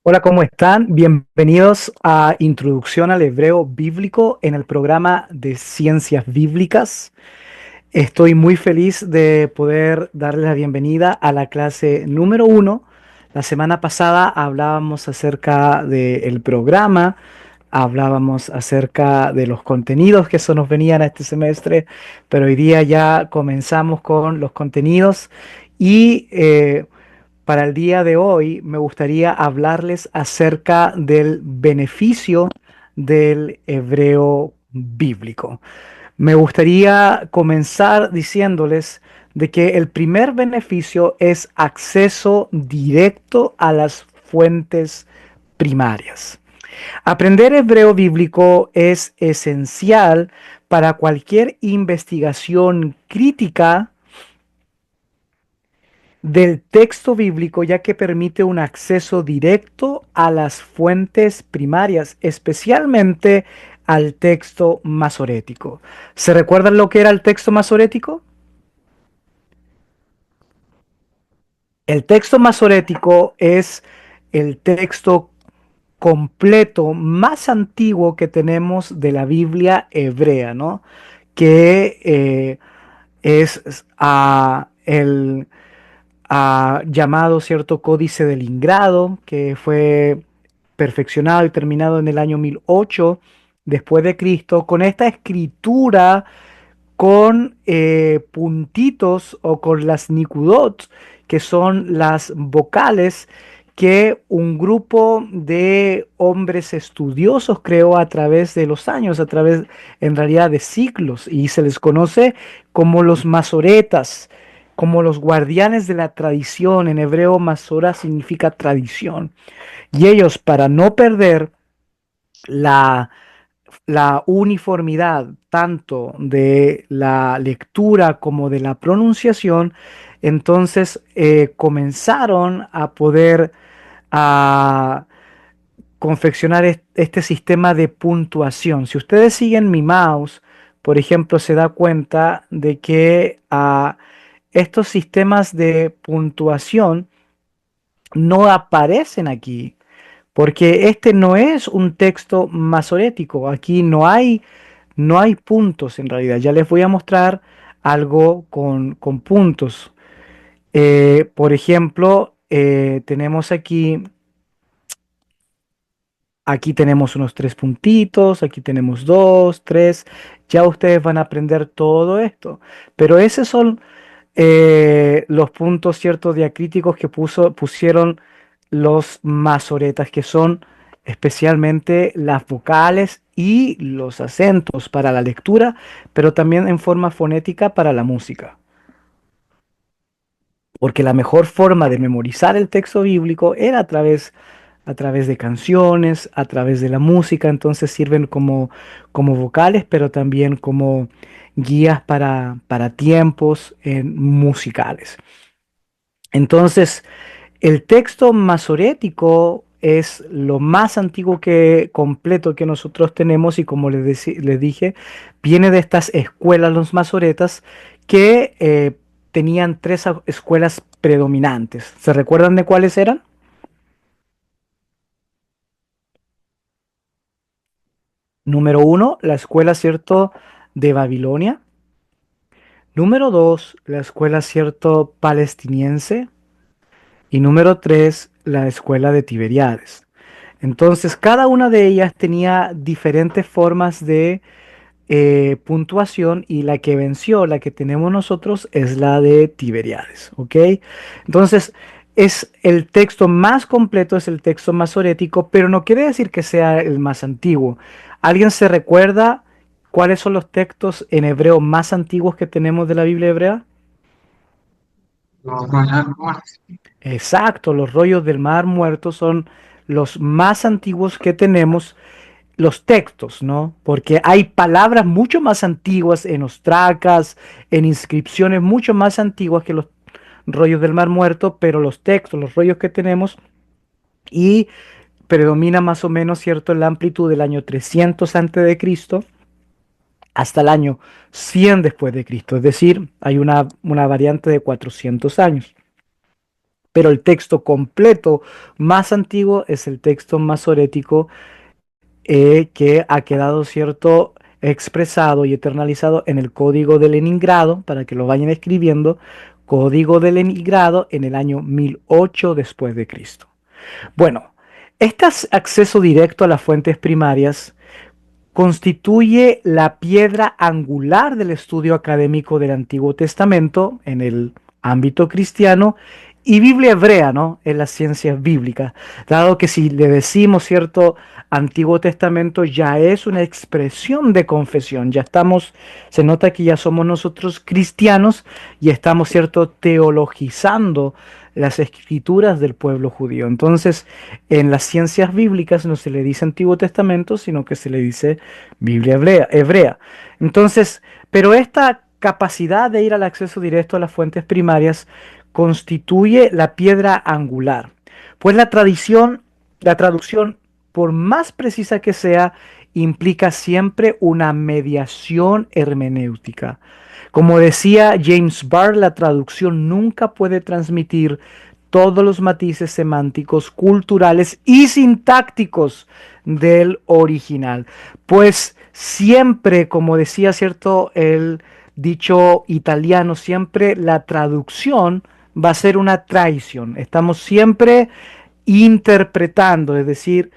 Hola, ¿cómo están? Bienvenidos a Introducción al Hebreo Bíblico en el programa de Ciencias Bíblicas. Estoy muy feliz de poder darles la bienvenida a la clase número uno. La semana pasada hablábamos acerca del programa, hablábamos acerca de los contenidos que se nos venían a este semestre, pero hoy día ya comenzamos con los contenidos y para el día de hoy me gustaría hablarles acerca del beneficio del hebreo bíblico. Me gustaría comenzar diciéndoles de que el primer beneficio es acceso directo a las fuentes primarias. Aprender hebreo bíblico es esencial para cualquier investigación crítica del texto bíblico, ya que permite un acceso directo a las fuentes primarias, especialmente al texto masorético. ¿Se recuerdan lo que era el texto masorético? El texto masorético es el texto completo más antiguo que tenemos de la Biblia hebrea, ¿no? Que es el llamado cierto Códice del Ingrado, que fue perfeccionado y terminado en el año 1008 después de Cristo, con esta escritura con puntitos o con las nikudot, que son las vocales que un grupo de hombres estudiosos creó a través de los años, a través en realidad de siglos, y se les conoce como los masoretas, como los guardianes de la tradición. En hebreo, masora significa tradición. Y ellos, para no perder la la uniformidad tanto de la lectura como de la pronunciación, entonces comenzaron a poder a confeccionar este sistema de puntuación. Si ustedes siguen mi mouse, por ejemplo, se da cuenta de que estos sistemas de puntuación no aparecen aquí, porque este no es un texto masorético. Aquí no hay puntos en realidad. Ya les voy a mostrar algo con puntos. Por ejemplo, tenemos aquí tenemos unos tres puntitos, aquí tenemos dos, tres. Ya ustedes van a aprender todo esto. Pero esos son los puntos ciertos diacríticos que pusieron los masoretas, que son especialmente las vocales y los acentos para la lectura, pero también en forma fonética para la música. Porque la mejor forma de memorizar el texto bíblico era a través de canciones, a través de la música. Entonces sirven como vocales, pero también como guías para tiempos musicales. Entonces, el texto masorético es lo más antiguo completo que nosotros tenemos, y como les dije, viene de estas escuelas, los masoretas, que tenían tres escuelas predominantes. ¿Se recuerdan de cuáles eran? Número uno, la escuela, ¿cierto?, de Babilonia. Número dos, la escuela, ¿cierto?, palestiniense. Y número tres, la escuela de Tiberiades. Entonces, cada una de ellas tenía diferentes formas de puntuación, y la que venció, la que tenemos nosotros, es la de Tiberiades, ¿ok? Entonces, es el texto más completo, es el texto masorético, pero no quiere decir que sea el más antiguo. ¿Alguien se recuerda cuáles son los textos en hebreo más antiguos que tenemos de la Biblia hebrea? Los romanos. Exacto, los rollos del Mar Muerto son los más antiguos que tenemos, los textos, ¿no? Porque hay palabras mucho más antiguas en ostracas, en inscripciones mucho más antiguas que los rollos del Mar Muerto, pero los textos, los rollos que tenemos, y predomina más o menos, ¿cierto?, la amplitud del año 300 antes de Cristo hasta el año 100 después de Cristo. Es decir, hay una variante de 400 años. pero el texto completo más antiguo es el texto masorético que ha quedado cierto expresado y eternalizado en el Código de Leningrado, para que lo vayan escribiendo, Código de Leningrado en el año 1008 después de Cristo. Bueno, este acceso directo a las fuentes primarias constituye la piedra angular del estudio académico del Antiguo Testamento en el ámbito cristiano y Biblia hebrea, ¿no? En las ciencias bíblicas, dado que si le decimos cierto Antiguo Testamento ya es una expresión de confesión, ya estamos, se nota que ya somos nosotros cristianos y estamos cierto teologizando las escrituras del pueblo judío. Entonces, en las ciencias bíblicas no se le dice Antiguo Testamento, sino que se le dice Biblia hebrea. Entonces, pero esta capacidad de ir al acceso directo a las fuentes primarias constituye la piedra angular, pues la traducción, por más precisa que sea, implica siempre una mediación hermenéutica. Como decía James Barr, la traducción nunca puede transmitir todos los matices semánticos, culturales y sintácticos del original. Pues siempre, como decía cierto el dicho italiano, siempre la traducción va a ser una traición. Estamos siempre interpretando, es decir,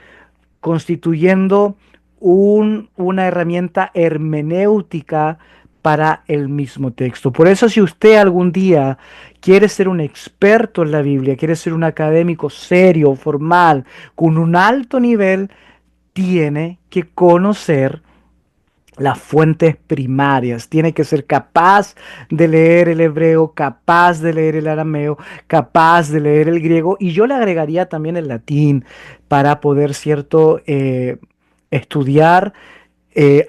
constituyendo una herramienta hermenéutica para el mismo texto. Por eso si usted algún día quiere ser un experto en la Biblia, quiere ser un académico serio, formal, con un alto nivel, tiene que conocer las fuentes primarias, tiene que ser capaz de leer el hebreo, capaz de leer el arameo, capaz de leer el griego y yo le agregaría también el latín para poder, cierto, estudiar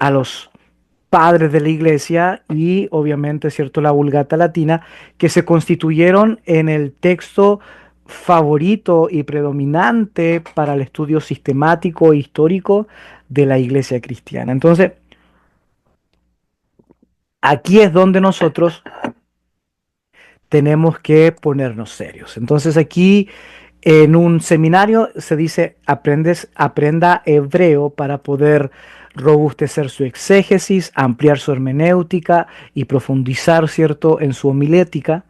a los padres de la iglesia y obviamente, cierto, la Vulgata latina que se constituyeron en el texto favorito y predominante para el estudio sistemático e histórico de la iglesia cristiana. Entonces, aquí es donde nosotros tenemos que ponernos serios. Entonces aquí en un seminario se dice aprenda hebreo para poder robustecer su exégesis, ampliar su hermenéutica y profundizar, ¿cierto?, en su homilética.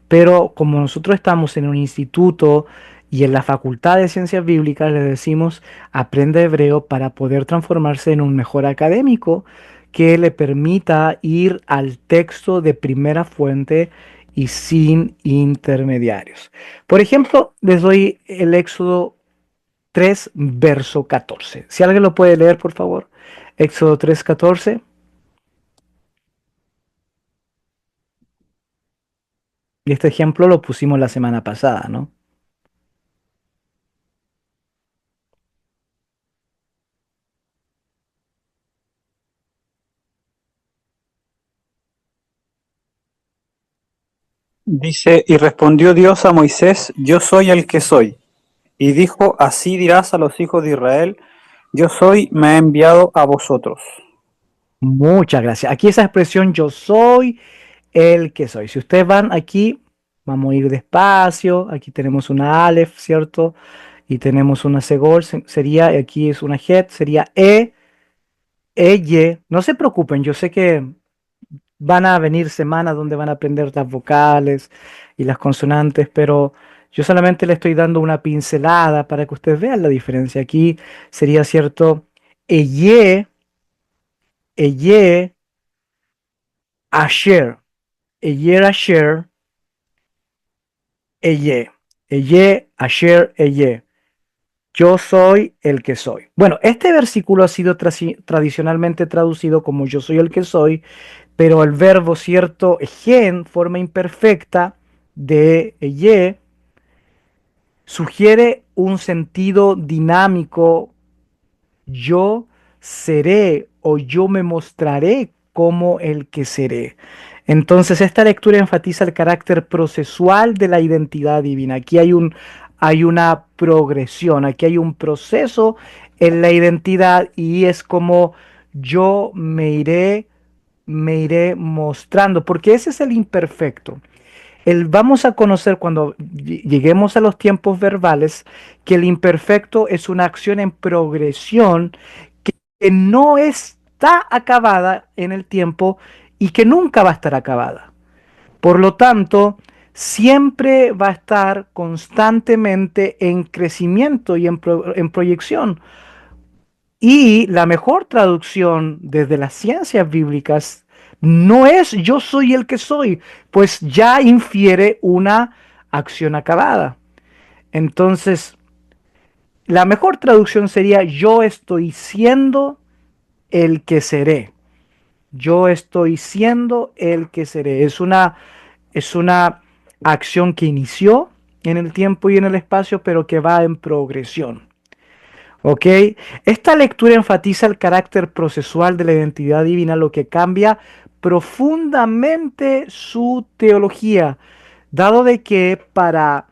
Pero como nosotros estamos en un instituto y en la Facultad de Ciencias Bíblicas, le decimos aprenda hebreo para poder transformarse en un mejor académico que le permita ir al texto de primera fuente y sin intermediarios. Por ejemplo, les doy el Éxodo 3, verso 14. Si alguien lo puede leer, por favor. Éxodo 3, 14. Y este ejemplo lo pusimos la semana pasada, ¿no? Dice, y respondió Dios a Moisés, yo soy el que soy. Y dijo, así dirás a los hijos de Israel, yo soy, me ha enviado a vosotros. Muchas gracias. Aquí esa expresión yo soy el que soy. Si ustedes van aquí, vamos a ir despacio. Aquí tenemos una Aleph, ¿cierto? Y tenemos una Segol, sería, aquí es una Het, sería Y. No se preocupen, yo sé que van a venir semanas donde van a aprender las vocales y las consonantes, pero yo solamente le estoy dando una pincelada para que ustedes vean la diferencia. Aquí sería, ¿cierto? Eye, Eye, Asher. Eyer Asher, Eye. Eye, Asher, Eye. Yo soy el que soy. Bueno, este versículo ha sido tradicionalmente traducido como yo soy el que soy, pero el verbo cierto, gen, forma imperfecta de Eye, sugiere un sentido dinámico. Yo seré o yo me mostraré como el que seré. Entonces, esta lectura enfatiza el carácter procesual de la identidad divina. Aquí hay una progresión, aquí hay un proceso en la identidad y es como yo me iré mostrando, porque ese es el imperfecto. Vamos a conocer cuando lleguemos a los tiempos verbales que el imperfecto es una acción en progresión que no está acabada en el tiempo y que nunca va a estar acabada. Por lo tanto, siempre va a estar constantemente en crecimiento y en proyección. Y la mejor traducción desde las ciencias bíblicas no es yo soy el que soy, pues ya infiere una acción acabada. Entonces, la mejor traducción sería yo estoy siendo el que seré. Yo estoy siendo el que seré. Es una acción que inició en el tiempo y en el espacio, pero que va en progresión. ¿Ok? Esta lectura enfatiza el carácter procesual de la identidad divina, lo que cambia profundamente su teología, dado de que para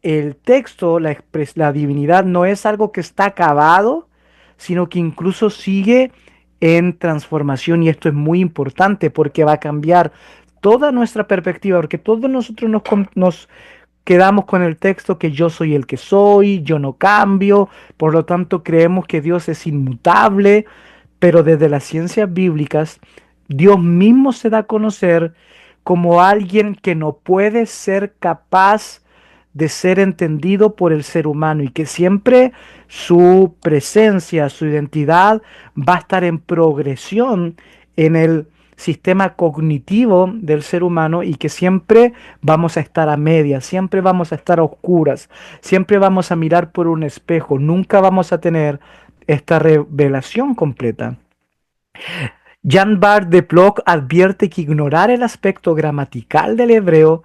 el texto la divinidad no es algo que está acabado, sino que incluso sigue en transformación, y esto es muy importante porque va a cambiar toda nuestra perspectiva, porque todos nosotros nos quedamos con el texto que yo soy el que soy, yo no cambio, por lo tanto creemos que Dios es inmutable, pero desde las ciencias bíblicas, Dios mismo se da a conocer como alguien que no puede ser capaz de ser entendido por el ser humano y que siempre su presencia, su identidad va a estar en progresión en el sistema cognitivo del ser humano y que siempre vamos a estar a medias, siempre vamos a estar a oscuras, siempre vamos a mirar por un espejo, nunca vamos a tener esta revelación completa. Jan Bart de Plock advierte que ignorar el aspecto gramatical del hebreo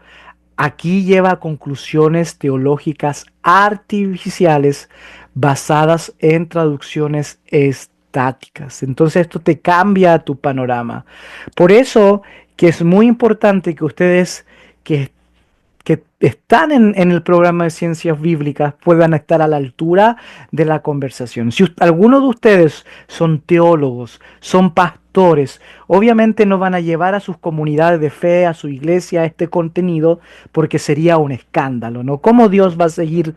aquí lleva a conclusiones teológicas artificiales basadas en traducciones estáticas. Entonces esto te cambia tu panorama. Por eso que es muy importante que ustedes que están en el programa de ciencias bíblicas puedan estar a la altura de la conversación. Si alguno de ustedes son teólogos, son pastores, obviamente no van a llevar a sus comunidades de fe, a su iglesia, este contenido, porque sería un escándalo, ¿no? ¿Cómo Dios va a seguir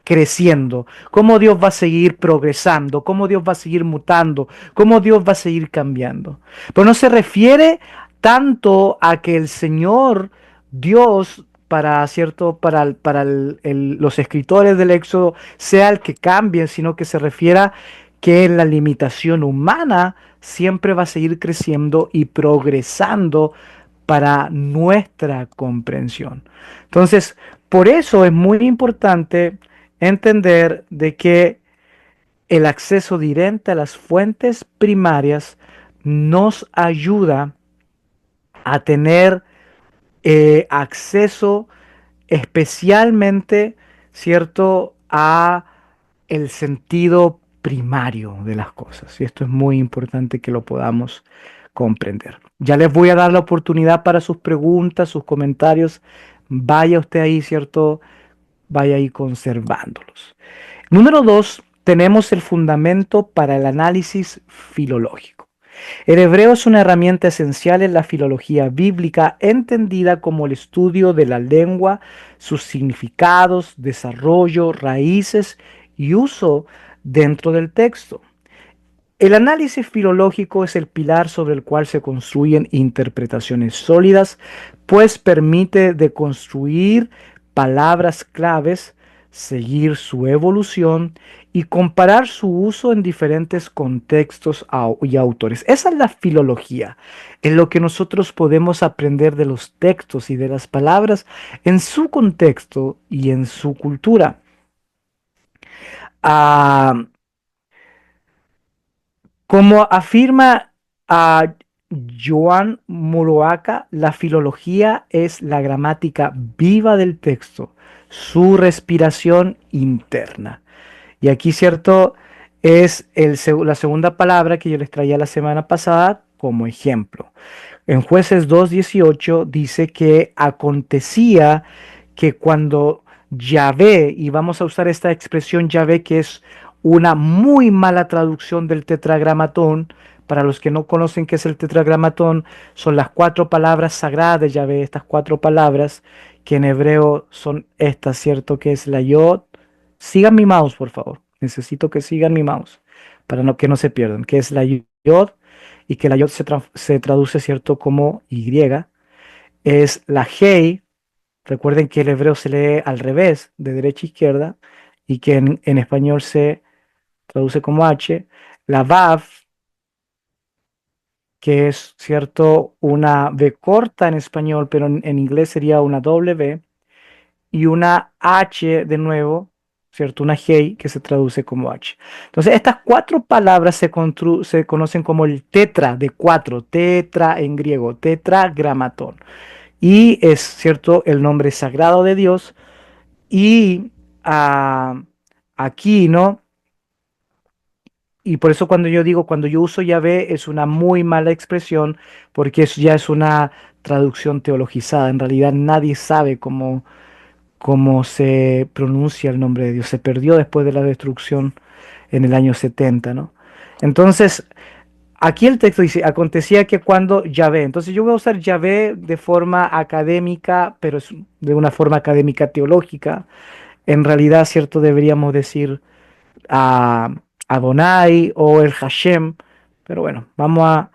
creciendo? ¿Cómo Dios va a seguir progresando? ¿Cómo Dios va a seguir mutando? ¿Cómo Dios va a seguir cambiando? Pero no se refiere tanto a que el Señor Dios para cierto los escritores del Éxodo sea el que cambie, sino que se refiere que la limitación humana siempre va a seguir creciendo y progresando para nuestra comprensión. Entonces, por eso es muy importante entender de que el acceso directo a las fuentes primarias nos ayuda a tener acceso especialmente, ¿cierto?, a el sentido primario de las cosas. Y esto es muy importante que lo podamos comprender. Ya les voy a dar la oportunidad para sus preguntas, sus comentarios. Vaya usted ahí, ¿cierto? Vaya ahí conservándolos. Número 2, tenemos el fundamento para el análisis filológico. El hebreo es una herramienta esencial en la filología bíblica, entendida como el estudio de la lengua, sus significados, desarrollo, raíces y uso dentro del texto. El análisis filológico es el pilar sobre el cual se construyen interpretaciones sólidas, pues permite deconstruir palabras claves, seguir su evolución y comparar su uso en diferentes contextos y autores. Esa es la filología, en lo que nosotros podemos aprender de los textos y de las palabras en su contexto y en su cultura. Ah, Como afirma a Joan Moroaca, la filología es la gramática viva del texto, su respiración interna. Y aquí, cierto, es la segunda palabra que yo les traía la semana pasada como ejemplo. En Jueces 2:18 dice que acontecía que cuando Yahvé, y vamos a usar esta expresión Yahvé, que es una muy mala traducción del tetragramatón. Para los que no conocen qué es el tetragramatón, son las 4 palabras sagradas de Yahvé, estas 4 palabras que en hebreo son estas, ¿cierto? Que es la yod. Sigan mi mouse, por favor. Necesito que sigan mi mouse para que no se pierdan. Que es la yod y que la yod se traduce, ¿cierto? Como Y. Es la hey. Recuerden que el hebreo se lee al revés, de derecha a izquierda, y que en español se traduce como H. La vav, que es, ¿cierto? Una V corta en español, pero en inglés sería una W, y una H de nuevo, ¿cierto? Una G que se traduce como H. Entonces, estas cuatro palabras se conocen como el tetra de cuatro, tetra en griego, tetragramatón. Y es, ¿cierto? El nombre sagrado de Dios. Y aquí, ¿no? Y por eso cuando yo digo, cuando yo uso Yahvé, es una muy mala expresión, porque eso ya es una traducción teologizada. En realidad nadie sabe cómo se pronuncia el nombre de Dios. Se perdió después de la destrucción en el año 70, ¿no? Entonces, aquí el texto dice, acontecía que cuando Yahvé, entonces yo voy a usar Yahvé de forma académica, pero es de una forma académica teológica. En realidad, cierto, deberíamos decir a Adonai o el Hashem, pero bueno, vamos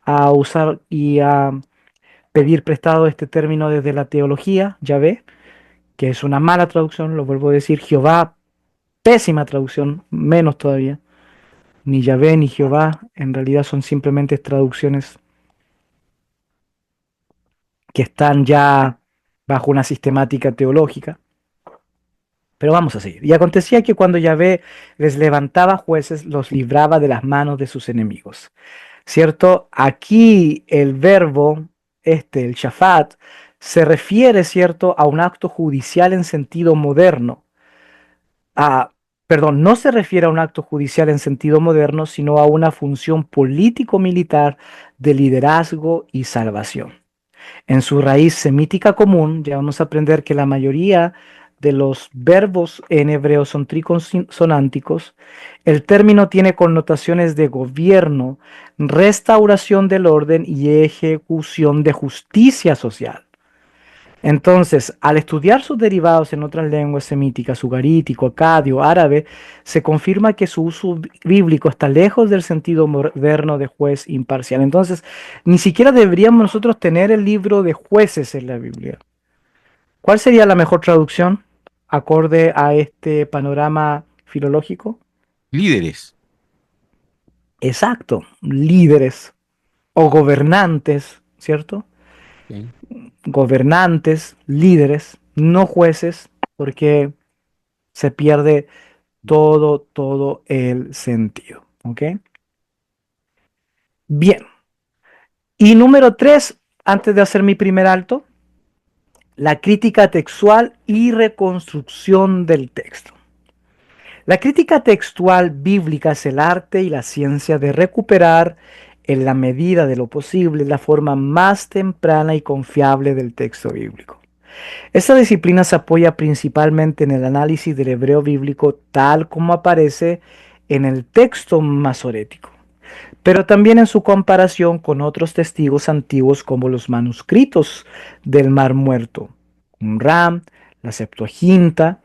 a usar y a pedir prestado este término desde la teología, Yahvé, que es una mala traducción, lo vuelvo a decir, Jehová, pésima traducción, menos todavía. Ni Yahvé ni Jehová en realidad son simplemente traducciones que están ya bajo una sistemática teológica. Pero vamos a seguir. Y acontecía que cuando Yahvé les levantaba jueces, los libraba de las manos de sus enemigos. ¿Cierto? Aquí el verbo, el shafat, se refiere, ¿cierto?, a un acto judicial en sentido moderno. A, perdón, no se refiere a un acto judicial en sentido moderno, sino a una función político-militar de liderazgo y salvación. En su raíz semítica común, ya vamos a aprender que la mayoría de los verbos en hebreo son triconsonánticos. El término tiene connotaciones de gobierno, restauración del orden y ejecución de justicia social. Entonces, al estudiar sus derivados en otras lenguas semíticas, ugarítico, acadio, árabe, se confirma que su uso bíblico está lejos del sentido moderno de juez imparcial. Entonces, ni siquiera deberíamos nosotros tener el libro de jueces en la Biblia. ¿Cuál sería la mejor traducción acorde a este panorama filológico? Líderes. Exacto, líderes o gobernantes, ¿cierto? Ok. Gobernantes, líderes, no jueces, porque se pierde todo el sentido. ¿Ok? Bien. Y número tres, antes de hacer mi primer alto, la crítica textual y reconstrucción del texto. La crítica textual bíblica es el arte y la ciencia de recuperar, en la medida de lo posible, la forma más temprana y confiable del texto bíblico. Esta disciplina se apoya principalmente en el análisis del hebreo bíblico tal como aparece en el texto masorético, pero también en su comparación con otros testigos antiguos como los manuscritos del Mar Muerto, Qumran, la Septuaginta,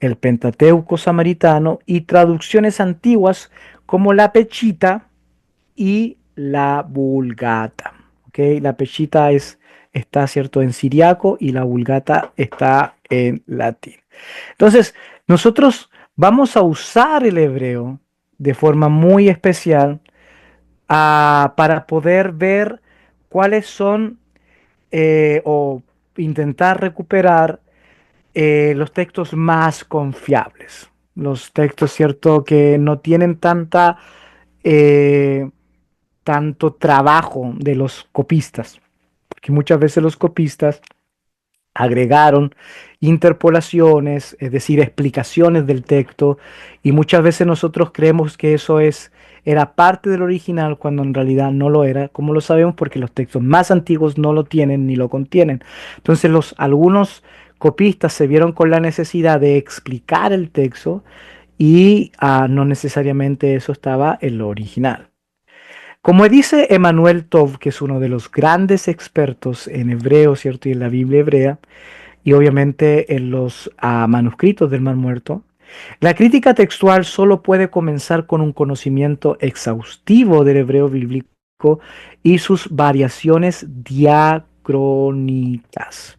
el Pentateuco samaritano y traducciones antiguas como la Pechita y la Vulgata. ¿Okay? La Pechita está, ¿cierto?, en siriaco y la Vulgata está en latín. Entonces, nosotros vamos a usar el hebreo de forma muy especial para poder ver cuáles son o intentar recuperar los textos más confiables. Los textos, ¿cierto?, que no tienen eh, tanto trabajo de los copistas, porque muchas veces los copistas agregaron interpolaciones, es decir, explicaciones del texto, y muchas veces nosotros creemos que era parte del original cuando en realidad no lo era. ¿Cómo lo sabemos? Porque los textos más antiguos no lo tienen ni lo contienen. Entonces algunos copistas se vieron con la necesidad de explicar el texto y no necesariamente eso estaba en lo original. Como dice Emmanuel Tov, que es uno de los grandes expertos en hebreo, ¿cierto? Y en la Biblia hebrea, y obviamente en los manuscritos del Mar Muerto. La crítica textual solo puede comenzar con un conocimiento exhaustivo del hebreo bíblico y sus variaciones diacrónicas.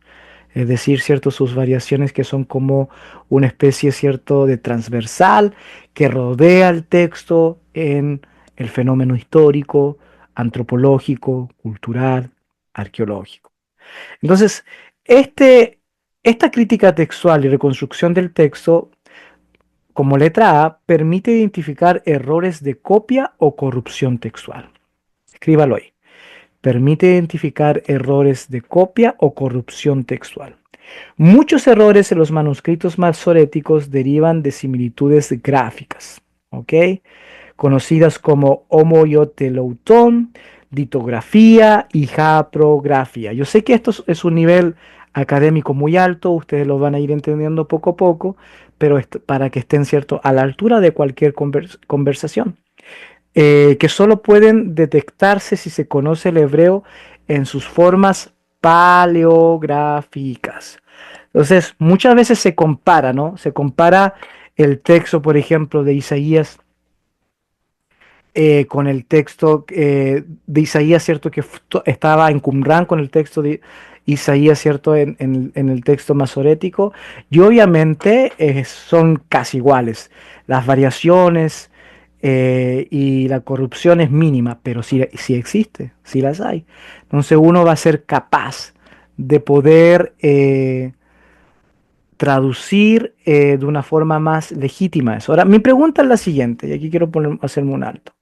Es decir, cierto, sus variaciones que son como una especie, cierto, de transversal que rodea el texto en el fenómeno histórico, antropológico, cultural, arqueológico. Entonces, este, esta crítica textual y reconstrucción del texto como letra A permite identificar errores de copia o corrupción textual. Escríbalo ahí. Permite identificar errores de copia o corrupción textual. Muchos errores en los manuscritos masoréticos derivan de similitudes gráficas, ¿ok? Conocidas como homoyoteloutón, litografía y japrografía. Yo sé que esto es un nivel académico muy alto, ustedes lo van a ir entendiendo poco a poco, pero para que estén cierto a la altura de cualquier conversación, que solo pueden detectarse si se conoce el hebreo en sus formas paleográficas. Entonces, muchas veces se compara, ¿no? Se compara el texto, por ejemplo, de Isaías con el texto de Isaías, ¿cierto? Que estaba en Qumran con el texto de Isaías, ¿cierto? En el texto masorético. Y obviamente son casi iguales. Las variaciones y la corrupción es mínima, pero sí, sí existe, sí las hay. Entonces uno va a ser capaz de poder traducir de una forma más legítima eso. Ahora, mi pregunta es la siguiente, y aquí quiero hacerme un alto.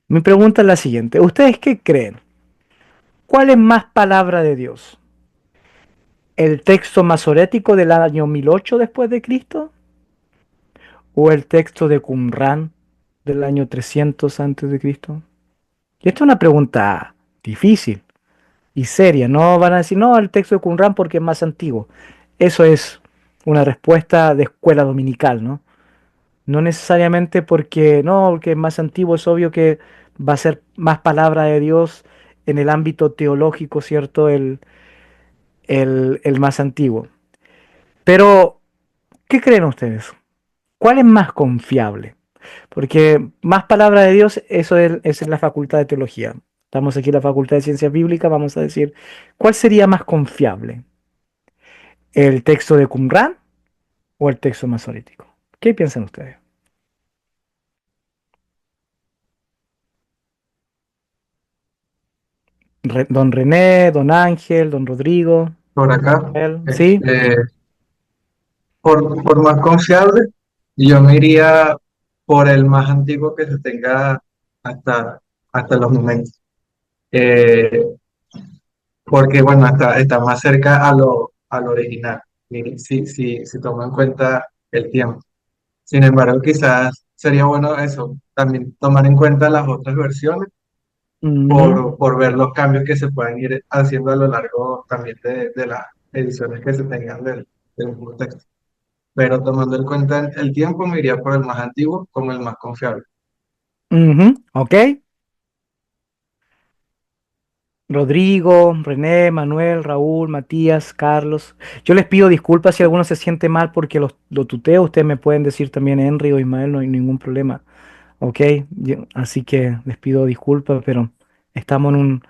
Mi pregunta es la siguiente. ¿Ustedes qué creen? ¿Cuál es más palabra de Dios? ¿El texto masorético del año 1008 después de Cristo? ¿O el texto de Qumran del año 300 antes de Cristo? Y esta es una pregunta difícil y seria. No van a decir, no, el texto de Qumran porque es más antiguo. Eso es una respuesta de escuela dominical, ¿no? No necesariamente porque, no, porque es más antiguo, es obvio que va a ser más palabra de Dios en el ámbito teológico, ¿cierto? El más antiguo. Pero, ¿qué creen ustedes? ¿Cuál es más confiable? Porque más palabra de Dios, eso es en la facultad de teología. Estamos aquí en la facultad de ciencias bíblicas, vamos a decir, ¿cuál sería más confiable? ¿El texto de Qumran o el texto masorético? ¿Qué piensan ustedes? Don René, don Ángel, don Rodrigo, Por acá, ¿sí? este, por más confiable, yo me iría por el más antiguo que se tenga hasta, hasta los momentos. Eh, Porque, bueno, está más cerca a lo original, si tomo en cuenta el tiempo. Sin embargo, quizás sería bueno eso, también tomar en cuenta las otras versiones Ujú, por ver los cambios que se pueden ir haciendo a lo largo también de las ediciones que se tengan del mismo texto. Pero tomando en cuenta el tiempo, me iría por el más antiguo como el más confiable. ujú, ok. Rodrigo, René, Manuel, Raúl, Matías, Carlos. Yo les pido disculpas si alguno se siente mal porque lo tuteo. Ustedes me pueden decir también Henry o Ismael, no hay ningún problema. Ok, así que les pido disculpas, pero estamos en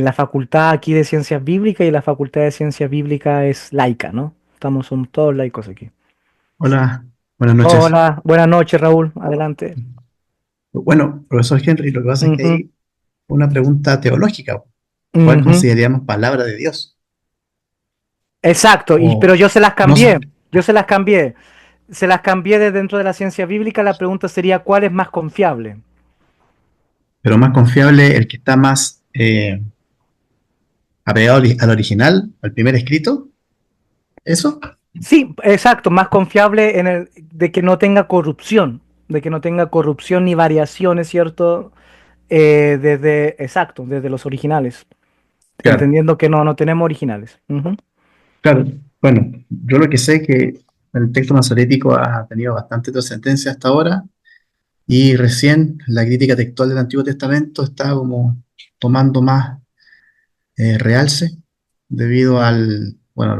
la facultad aquí de Ciencias Bíblicas y la facultad de Ciencias Bíblicas es laica, ¿no? Somos todos laicos aquí. Hola, buenas noches. Hola, buenas noches, Raúl. Adelante. Bueno, profesor Henry, lo que pasa es que Ujú, hay una pregunta teológica. ¿Cuál ujú. consideraríamos palabra de Dios? Exacto, pero O yo se las no, cambié. Yo se las cambié. Se las cambié de dentro de la ciencia bíblica. La pregunta sería, ¿cuál es más confiable? pero más confiable el que está más apegado al original, al primer escrito. ¿Eso? Sí, exacto, más confiable de que no tenga corrupción, de que no tenga corrupción ni variaciones, ¿cierto? Exacto, desde los originales, Claro, entendiendo que no tenemos originales. Ujú. claro. Bueno, yo lo que sé es que el texto masorético ha tenido bastante trascendencia hasta ahora y recién la crítica textual del Antiguo Testamento está como tomando más realce. debido al, bueno,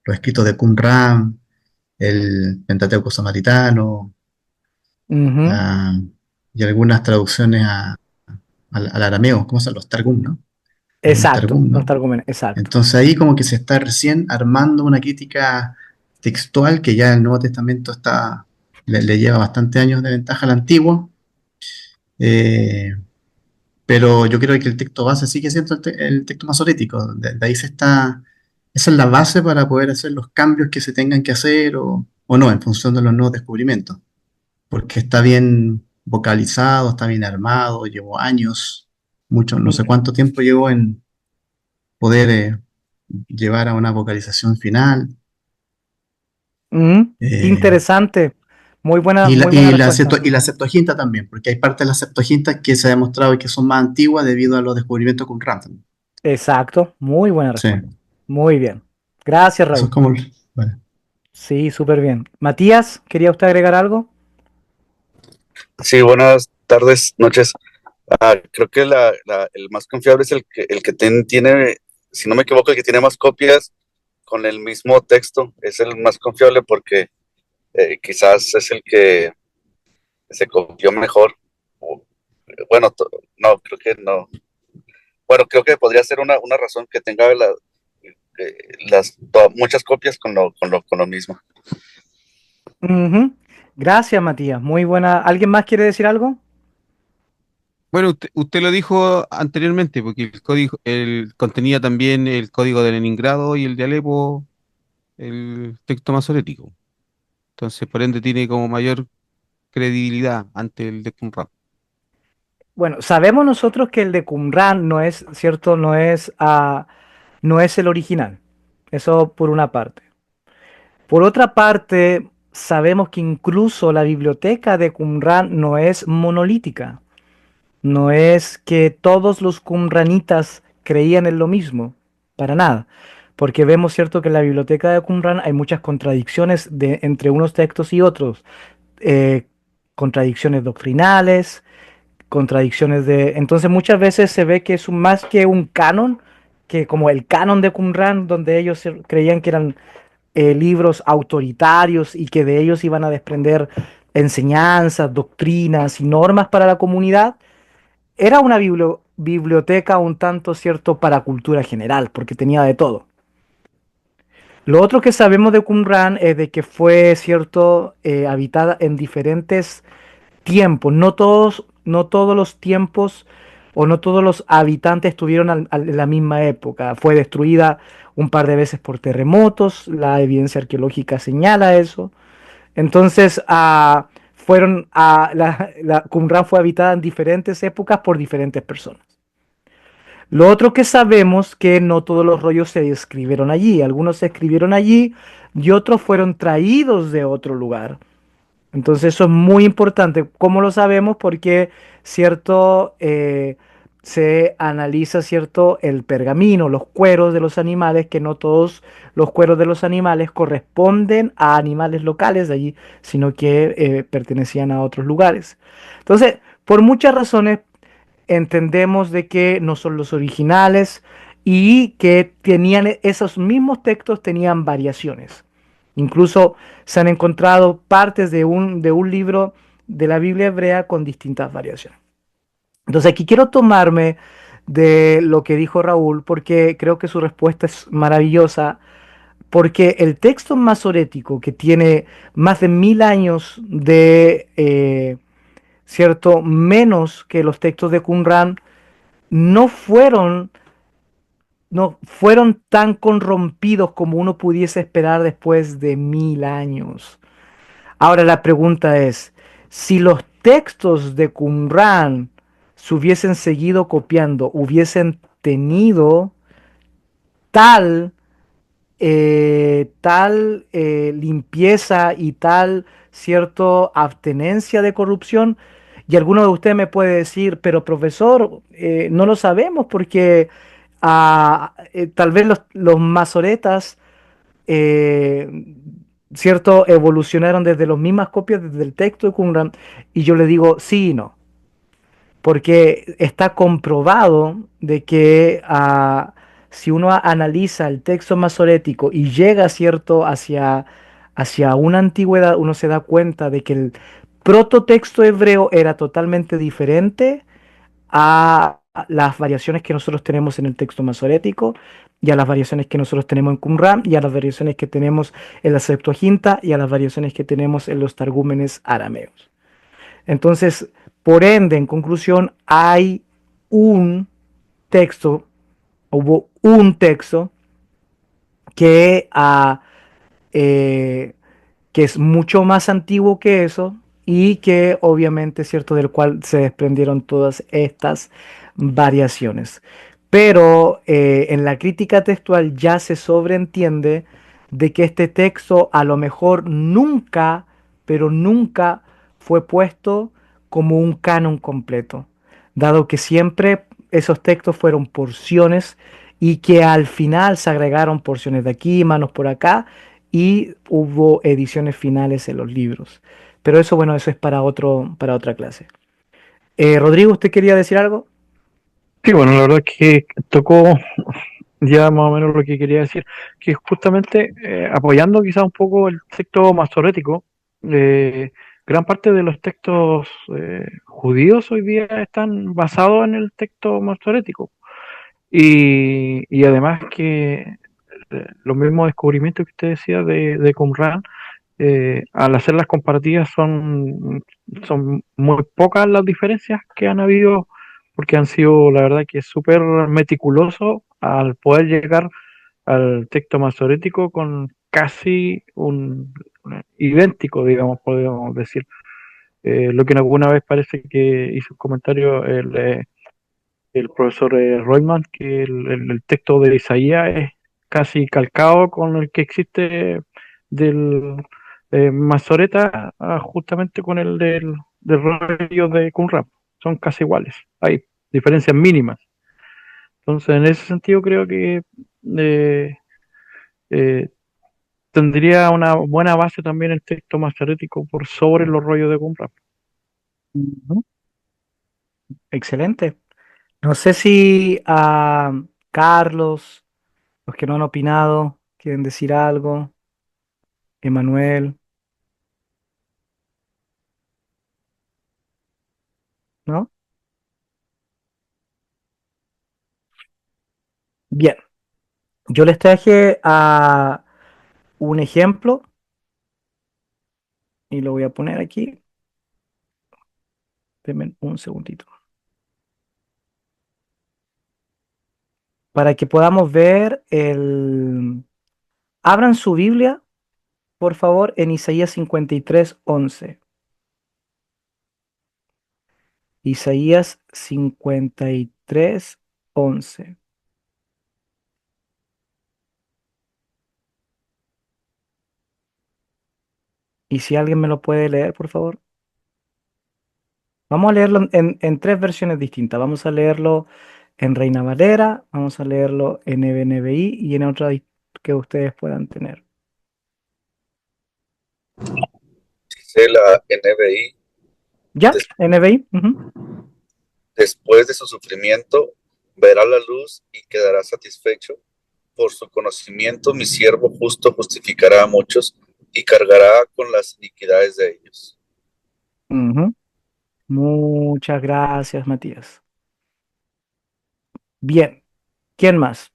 los escritos de Qumran, el Pentateuco Samaritano, Ujú. ah, y algunas traducciones al arameo, ¿cómo se llama? Los Targum, ¿no? Algunos Exacto, Targum, no ¿no? está argumento, exacto. Entonces ahí como que se está recién armando una crítica textual que ya el Nuevo Testamento le lleva bastantes años de ventaja al Antiguo, eh, pero yo creo que el texto base sigue siendo el texto masorético. De ahí esa es la base para poder hacer los cambios que se tengan que hacer o no, en función de los nuevos descubrimientos, porque está bien vocalizado, está bien armado, llevó años, mucho, no sé cuánto tiempo llevó en poder llevar a una vocalización final. Qué eh, interesante. y Muy buena respuesta. Y la Septuaginta también, porque hay partes de la Septuaginta que se ha demostrado que son más antiguas debido a los descubrimientos con Random. Exacto, muy buena Sí, respuesta. Muy bien. Gracias, eso es Raúl. como... bueno. Sí, súper bien. Matías, ¿quería usted agregar algo? Sí, buenas tardes, noches. Creo que el más confiable es tiene, si no me equivoco, el que tiene más copias con el mismo texto. Es el más confiable porque quizás es el que se copió mejor. O- Bueno, no, creo que no. Bueno, creo que podría ser una razón que tenga muchas copias con lo mismo. Ujú. Gracias, Matías. Muy buena. ¿Alguien más quiere decir algo? Bueno, usted lo dijo anteriormente, porque el código, el contenía también el código de Leningrado y el de Alepo, el texto masorético. Entonces, por ende, tiene como mayor credibilidad ante el de Qumran. Bueno, sabemos nosotros que el de Qumran no es, cierto, no es el original. Eso por una parte. Por otra parte, sabemos que incluso la biblioteca de Qumran no es monolítica. No es que todos los qumranitas creían en lo mismo, para nada. Porque vemos, cierto, que en la biblioteca de Qumran hay muchas contradicciones entre unos textos y otros. eh, Contradicciones doctrinales, contradicciones de... Entonces muchas veces se ve que es más que un canon, que como el canon de Qumran, donde ellos creían que eran libros autoritarios y que de ellos iban a desprender enseñanzas, doctrinas y normas para la comunidad, era una biblioteca un tanto cierto para cultura general, porque tenía de todo. Lo otro que sabemos de Qumran es de que fue cierto habitada en diferentes tiempos. No todos los tiempos o no todos los habitantes estuvieron en la misma época. Fue destruida un par de veces por terremotos. La evidencia arqueológica señala eso. Entonces, la Qumran fue habitada en diferentes épocas por diferentes personas. Lo otro que sabemos que no todos los rollos se escribieron allí. Algunos se escribieron allí y otros fueron traídos de otro lugar. Entonces eso es muy importante. ¿Cómo lo sabemos? Porque cierto se analiza cierto el pergamino, los cueros de los animales, que no todos los cueros de los animales corresponden a animales locales de allí, sino que pertenecían a otros lugares. Entonces, por muchas razones entendemos de que no son los originales y que tenían esos mismos textos tenían variaciones. Incluso se han encontrado partes de un libro de la Biblia hebrea con distintas variaciones. Entonces aquí quiero tomarme de lo que dijo Raúl porque creo que su respuesta es maravillosa, porque el texto masorético que tiene más de 1000 años de, cierto, menos que los textos de Qumran, no fueron, no fueron tan corrompidos como uno pudiese esperar después de 1000 años. Ahora la pregunta es, si los textos de Qumran se hubiesen seguido copiando, hubiesen tenido tal, limpieza y tal, cierto, abstenencia de corrupción, y alguno de ustedes me puede decir, pero profesor, no lo sabemos porque tal vez los masoretas eh, ¿cierto? Evolucionaron desde las mismas copias desde el texto de Qumran y yo le digo sí y no, porque está comprobado de que si uno analiza el texto masorético y llega, ¿cierto?, hacia una antigüedad, uno se da cuenta de que el prototexto hebreo era totalmente diferente a las variaciones que nosotros tenemos en el texto masorético y a las variaciones que nosotros tenemos en Qumran y a las variaciones que tenemos en la Septuaginta y a las variaciones que tenemos en los targúmenes arameos. Entonces, por ende, en conclusión, hay un texto, hubo un texto que eh, que es mucho más antiguo que eso y que obviamente, cierto, del cual se desprendieron todas estas variaciones. Pero en la crítica textual ya se sobreentiende de que este texto a lo mejor nunca, pero nunca fue puesto como un canon completo, dado que siempre esos textos fueron porciones y que al final se agregaron porciones de aquí, manos por acá, y hubo ediciones finales en los libros. Pero eso, bueno, eso es para otra clase. Rodrigo, ¿usted quería decir algo? Sí, bueno, la verdad es que tocó ya más o menos lo que quería decir, que justamente apoyando quizá un poco el texto masorético, gran parte de los textos judíos hoy día están basados en el texto masorético. Y además que los mismos descubrimientos que usted decía de Qumran, al hacer las comparativas son muy pocas las diferencias que han habido, porque han sido, la verdad, que súper meticulosos al poder llegar al texto masorético con casi un idéntico, digamos, podríamos decir. Lo que alguna vez parece que hizo un comentario el profesor Reutemann, que el texto de Isaías es casi calcado con el que existe del Masoreta, justamente con el del rollo de Qumran. Son casi iguales, hay diferencias mínimas. Entonces, en ese sentido, creo que eh, eh, tendría una buena base también el texto masorético por sobre los rollos de Qumran. Ujú. Excelente. No sé si a Carlos, los que no han opinado, quieren decir algo. Emanuel, ¿no? Bien, yo les traje un ejemplo y lo voy a poner aquí. Denme un segundito. Para que podamos ver el... Abran su Biblia, por favor, en Isaías 53:11. Isaías 53:11. Y si alguien me lo puede leer, por favor. Vamos a leerlo en tres versiones distintas. Vamos a leerlo en Reina Valera, vamos a leerlo en NBI y en otra que ustedes puedan tener. Dice la NBI, ¿Ya? des- NBI. Ujú. después de su sufrimiento, verá la luz y quedará satisfecho. Por su conocimiento, mi siervo justo justificará a muchos y cargará con las iniquidades de ellos. Ujú. Muchas gracias, Matías. Bien. ¿Quién más?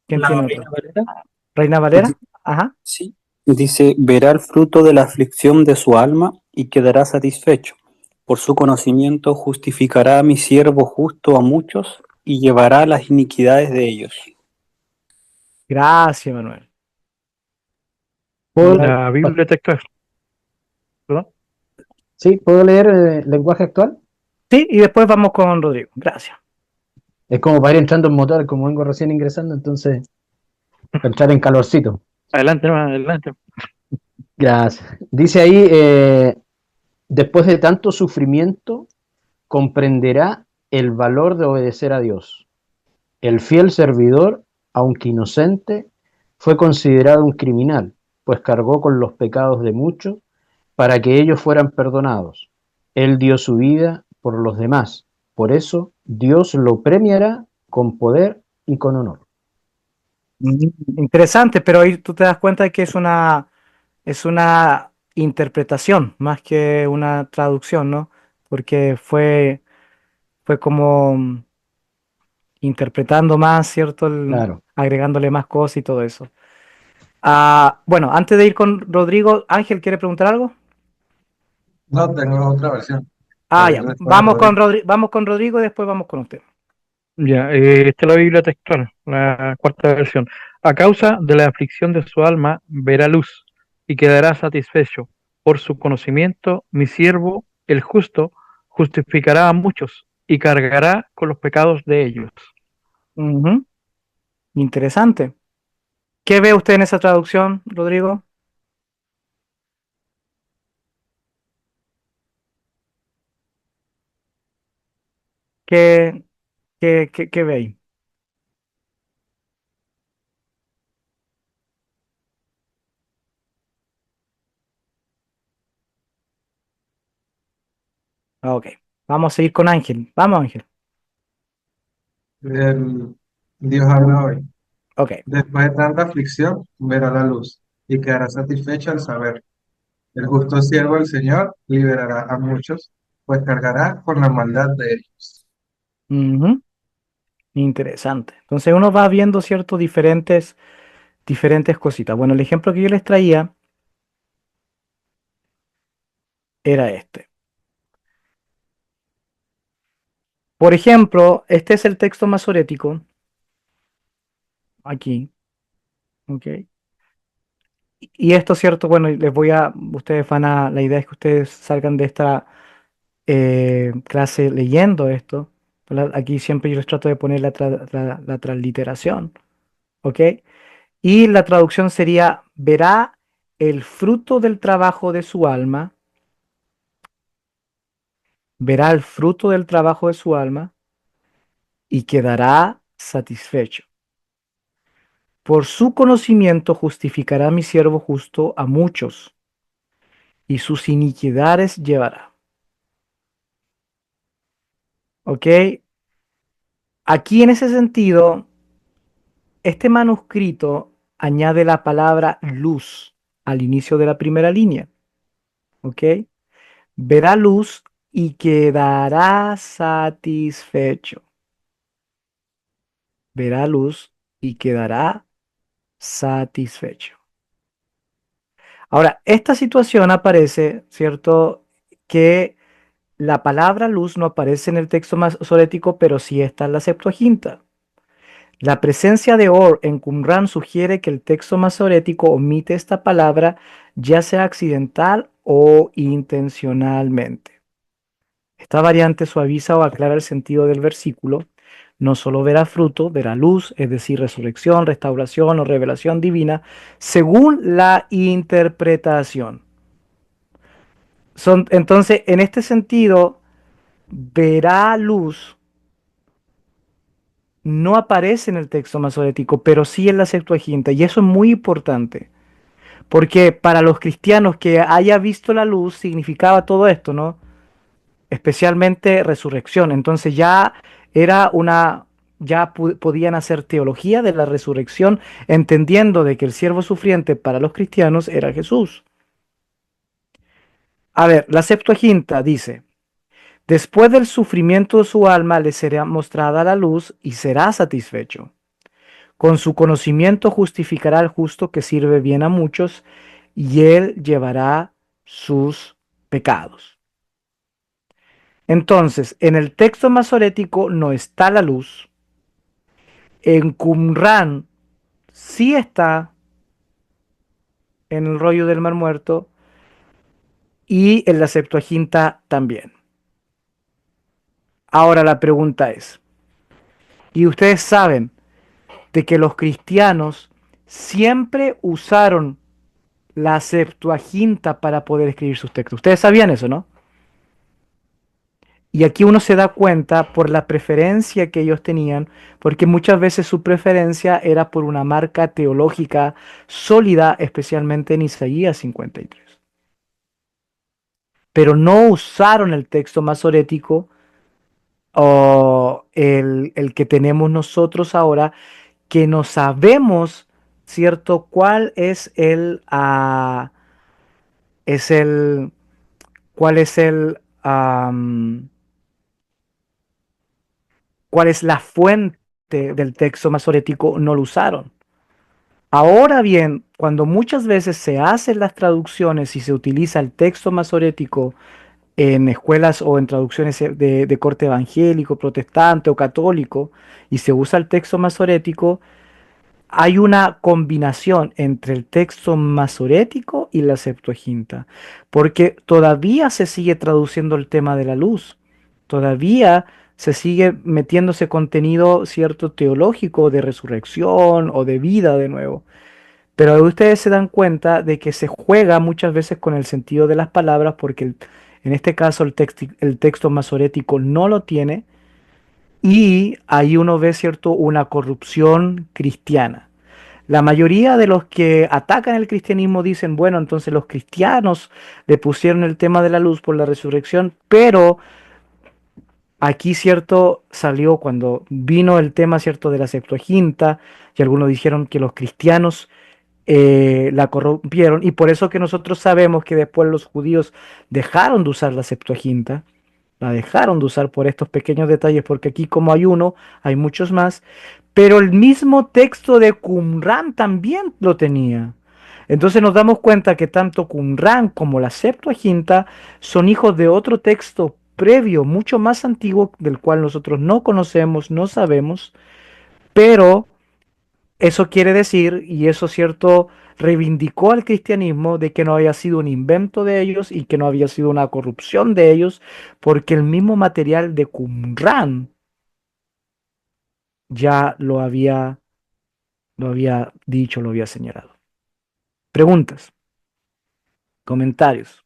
¿Quién La tiene Reina otro? Valera. Reina Valera. Ajá. Sí, dice, verá el fruto de la aflicción de su alma y quedará satisfecho. Por su conocimiento justificará a mi siervo justo a muchos y llevará las iniquidades de ellos. Gracias, Manuel. ¿Puedo, La Biblia texto es, ¿verdad? sí, ¿puedo leer lenguaje actual? Sí, y después vamos con Rodrigo. Gracias. Es como para ir entrando en motor, como vengo recién ingresando, entonces, para entrar en calorcito. Adelante, hermano, adelante. Gracias. Dice ahí, después de tanto sufrimiento, comprenderá el valor de obedecer a Dios. El fiel servidor, aunque inocente, fue considerado un criminal, pues cargó con los pecados de muchos para que ellos fueran perdonados. Él dio su vida por los demás. Por eso Dios lo premiará con poder y con honor. Interesante, pero ahí tú te das cuenta de que es una interpretación más que una traducción, ¿no? Porque fue como interpretando más, ¿cierto? Claro. Agregándole más cosas y todo eso. Bueno, antes de ir con Rodrigo, Ángel, ¿quiere preguntar algo? No, tengo otra versión. Ya. Después de Rodrigo. Vamos con Rodrigo y después vamos con usted. Ya, esta es la Biblia textual, la cuarta versión. A causa de la aflicción de su alma, verá luz y quedará satisfecho. Por su conocimiento, mi siervo, el justo, justificará a muchos y cargará con los pecados de ellos. Ujú. Interesante. ¿Qué ve usted en esa traducción, Rodrigo? ¿Qué, qué ve ahí? Ok, vamos a seguir con Ángel. Vamos, Ángel. El Dios habla hoy. Ok. Después de tanta aflicción, verá la luz y quedará satisfecho al saber. El justo siervo del Señor liberará a muchos, pues cargará con la maldad de ellos. Ujú. Interesante. Entonces uno va viendo, ¿cierto? Diferentes cositas. Bueno, el ejemplo que yo les traía era este. Por ejemplo, este es el texto masorético. Aquí. Ok. Y esto, ¿cierto? Bueno, ustedes la idea es que ustedes salgan de esta clase leyendo esto. Aquí siempre yo les trato de poner la transliteración. ¿Ok? Y la traducción sería, verá el fruto del trabajo de su alma, verá el fruto del trabajo de su alma y quedará satisfecho. Por su conocimiento justificará mi siervo justo a muchos y sus iniquidades llevará. ¿Ok? Aquí en ese sentido, este manuscrito añade la palabra luz al inicio de la primera línea. ¿Ok? Verá luz y quedará satisfecho. Verá luz y quedará satisfecho. Ahora, esta situación aparece, ¿cierto? Que la palabra luz no aparece en el texto masorético, pero sí está en la Septuaginta. La presencia de Or en Qumran sugiere que el texto masorético omite esta palabra, ya sea accidental o intencionalmente. Esta variante suaviza o aclara el sentido del versículo. No solo verá fruto, verá luz, es decir, resurrección, restauración o revelación divina, según la interpretación. Entonces, en este sentido, verá luz no aparece en el texto masorético, pero sí en la Septuaginta, y eso es muy importante, porque para los cristianos que haya visto la luz significaba todo esto, ¿no? Especialmente resurrección. Entonces era una, podían hacer teología de la resurrección, entendiendo de que el siervo sufriente para los cristianos era Jesús. A ver, la Septuaginta dice, después del sufrimiento de su alma le será mostrada la luz y será satisfecho. Con su conocimiento justificará al justo que sirve bien a muchos y él llevará sus pecados. Entonces, en el texto masorético no está la luz. En Qumran sí está en el rollo del Mar Muerto y en la Septuaginta también. Ahora la pregunta es, ¿y ustedes saben de que los cristianos siempre usaron la Septuaginta para poder escribir sus textos? Ustedes sabían eso, ¿no? Y aquí uno se da cuenta por la preferencia que ellos tenían, porque muchas veces su preferencia era por una marca teológica sólida, especialmente en Isaías 53. Pero no usaron el texto masorético o el que tenemos nosotros ahora, que no sabemos, ¿cierto? ¿Cuál es es el, cuál es cuál es la fuente del texto masorético? No lo usaron. Ahora bien, cuando muchas veces se hacen las traducciones y se utiliza el texto masorético en escuelas o en traducciones de corte evangélico, protestante o católico, y se usa el texto masorético, hay una combinación entre el texto masorético y la Septuaginta, porque todavía se sigue traduciendo el tema de la luz, todavía se sigue metiéndose contenido cierto teológico de resurrección o de vida de nuevo. Pero ustedes se dan cuenta de que se juega muchas veces con el sentido de las palabras porque en este caso el texto masorético no lo tiene y ahí uno ve, ¿cierto?, una corrupción cristiana. La mayoría de los que atacan el cristianismo dicen, bueno, entonces los cristianos le pusieron el tema de la luz por la resurrección, pero aquí, ¿cierto?, salió cuando vino el tema, ¿cierto?, de la Septuaginta y algunos dijeron que los cristianos la corrompieron y por eso que nosotros sabemos que después los judíos dejaron de usar la Septuaginta, la dejaron de usar por estos pequeños detalles, porque aquí como hay uno, hay muchos más, pero el mismo texto de Qumran también lo tenía. Entonces nos damos cuenta que tanto Qumran como la Septuaginta son hijos de otro texto previo, mucho más antiguo, del cual nosotros no conocemos, no sabemos, pero eso quiere decir, y eso cierto, reivindicó al cristianismo de que no había sido un invento de ellos y que no había sido una corrupción de ellos, porque el mismo material de Qumran ya lo había dicho, lo había señalado. Preguntas, comentarios.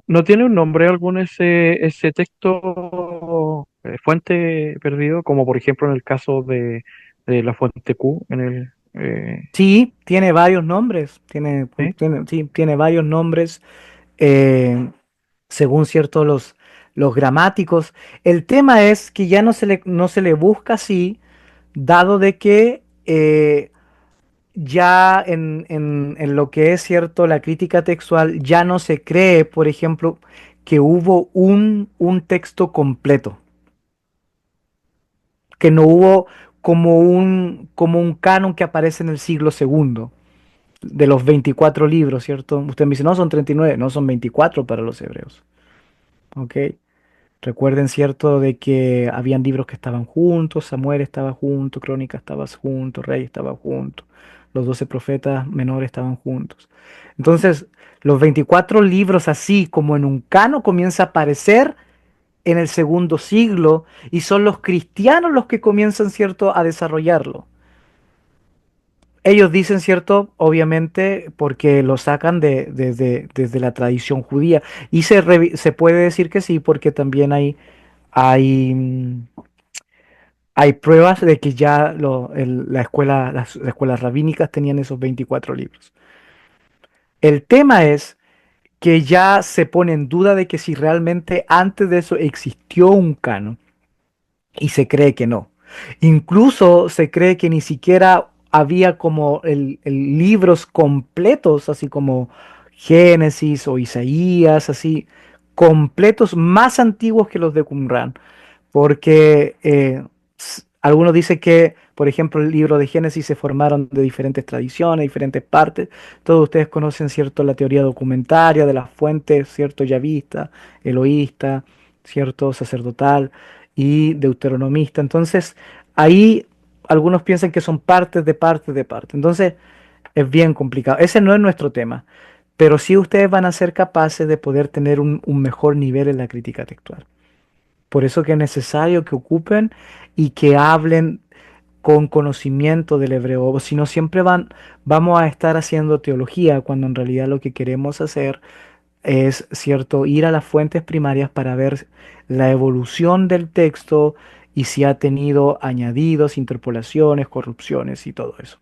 ¿No tiene un nombre algún ese texto fuente perdido? Como por ejemplo en el caso de la fuente Q en el Sí, tiene varios nombres, ¿sí? sí, tiene varios nombres, eh, según cierto los gramáticos. El tema es que ya no se le busca así, dado de que ya en lo que es cierto la crítica textual, ya no se cree, por ejemplo, que hubo un texto completo, que no hubo como un canon que aparece en el siglo segundo, de los 24 libros, ¿cierto? Usted me dice, no, son 39, no, son 24 para los hebreos, ¿ok? Recuerden, cierto, de que habían libros que estaban juntos, Samuel estaba junto, Crónica estaba junto, Rey estaba junto, los 12 profetas menores estaban juntos. Entonces, los 24 libros, así como en un cano, comienza a aparecer en el segundo siglo y son los cristianos los que comienzan, cierto, a desarrollarlo. Ellos dicen, cierto, obviamente, porque lo sacan desde la tradición judía. Y se puede decir que sí, porque también hay, hay pruebas de que ya las escuelas rabínicas tenían esos 24 libros. El tema es que ya se pone en duda de que si realmente antes de eso existió un canon. Y se cree que no. Incluso se cree que ni siquiera había como libros completos, así como Génesis o Isaías, así, completos más antiguos que los de Qumran. Porque algunos dicen que, por ejemplo, el libro de Génesis se formaron de diferentes tradiciones, diferentes partes. Todos ustedes conocen, ¿cierto?, la teoría documentaria de las fuentes, ¿cierto?, yavista, eloísta, ¿cierto?, sacerdotal y deuteronomista. Entonces, ahí algunos piensan que son partes de partes de partes. Entonces, es bien complicado. Ese no es nuestro tema, pero sí ustedes van a ser capaces de poder tener un mejor nivel en la crítica textual. Por eso que es necesario que ocupen y que hablen con conocimiento del hebreo, si no siempre vamos a estar haciendo teología cuando en realidad lo que queremos hacer es, cierto, ir a las fuentes primarias para ver la evolución del texto y si ha tenido añadidos, interpolaciones, corrupciones y todo eso.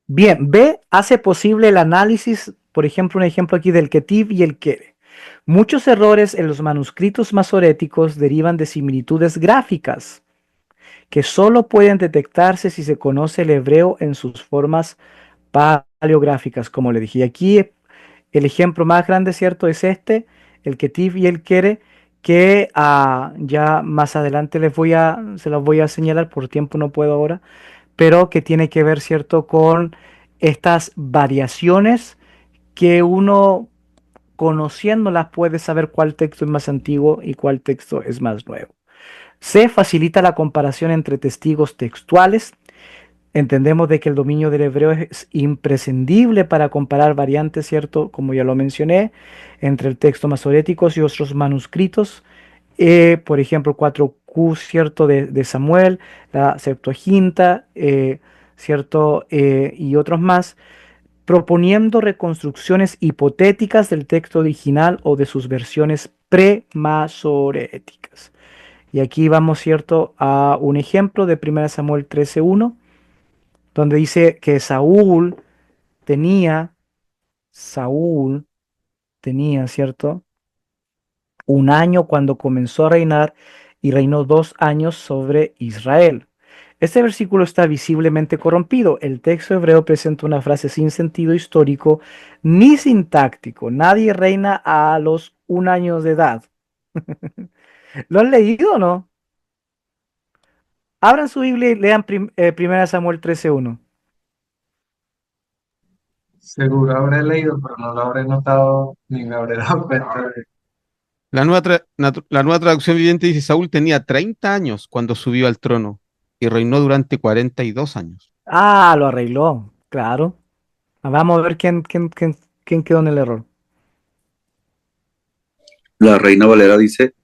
Bien, B hace posible el análisis, por ejemplo, un ejemplo aquí del Ketiv y el Kere. Muchos errores en los manuscritos masoréticos derivan de similitudes gráficas que solo pueden detectarse si se conoce el hebreo en sus formas paleográficas, como le dije. Y aquí el ejemplo más grande, ¿cierto? Es este, el Ketiv y el Kere, que ya más adelante se los voy a señalar, por tiempo no puedo ahora, pero que tiene que ver, ¿cierto? Con estas variaciones que uno conociéndolas puede saber cuál texto es más antiguo y cuál texto es más nuevo. Se facilita la comparación entre testigos textuales. Entendemos de que el dominio del hebreo es imprescindible para comparar variantes, ¿cierto? Como ya lo mencioné, entre el texto masorético y otros manuscritos. Por ejemplo, 4Q, ¿cierto? De Samuel, la Septuaginta, ¿cierto? Y otros más, proponiendo reconstrucciones hipotéticas del texto original o de sus versiones premasoréticas. Y aquí vamos, ¿cierto? A un ejemplo de 1 Samuel 13:1 donde dice que tenía, Saúl tenía, ¿cierto? Un año cuando comenzó a reinar y reinó 2 años sobre Israel. Este versículo está visiblemente corrompido. El texto hebreo presenta una frase sin sentido histórico ni sintáctico. Nadie reina a los 1 año de edad. ¿Lo han leído o no? Abran su Biblia y lean 1 Samuel 13:1. Seguro habré leído, pero no lo habré notado ni me habré dado cuenta. La nueva traducción viviente dice, Saúl tenía 30 años cuando subió al trono y reinó durante 42 años. Ah, lo arregló, claro. Vamos a ver quién quedó en el error. La Reina Valera dice,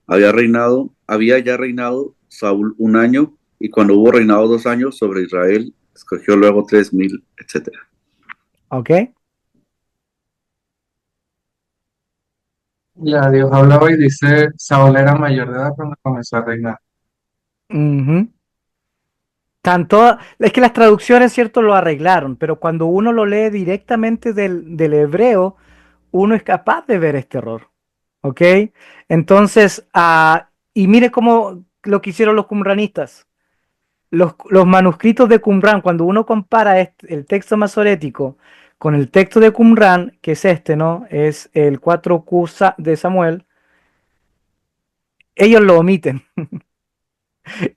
había ya reinado Saúl 1 año, y cuando hubo reinado 2 años sobre Israel, escogió luego 3,000, etcétera. ¿Ok? Ya Dios hablaba y dice, Saúl era mayor de edad cuando comenzó a reinar. Ujú. Es que las traducciones, cierto, lo arreglaron, pero cuando uno lo lee directamente del hebreo, uno es capaz de ver este error. ¿Ok? Entonces, y mire cómo lo que hicieron los qumranistas. Los manuscritos de Qumran, cuando uno compara el texto masorético con el texto de Qumran, que es este, ¿no? Es el 4Q de Samuel, ellos lo omiten